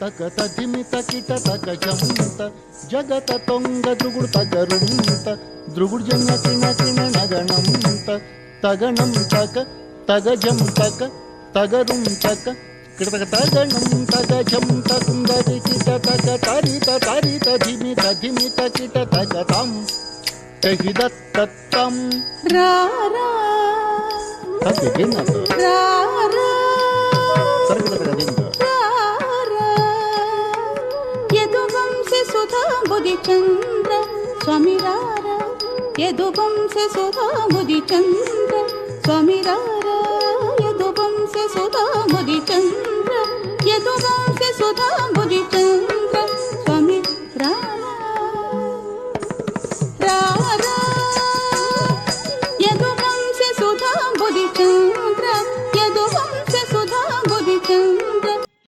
తక తదిమిత కిట తక జంత జగత తొంగ ద్రుగుడు తగరుంత ద్రుగుడు జన్య కిణ కిణ నగణంత తగణం తక తగజం తక తగరుం తక కిటక తగణం తగజం తకుంగది కిట తక తరిత తరిత ధిమిత ధిమిత కిట తక తం తహిదత్తం రారా తదిగినదు రారా యదువంశి సుధా బుధిచంద్ర స్వామి రారా యదువంశి సుధా బుధిచంద్ర స్వామి రారా యదువంశి సుధా బుధిచంద్ర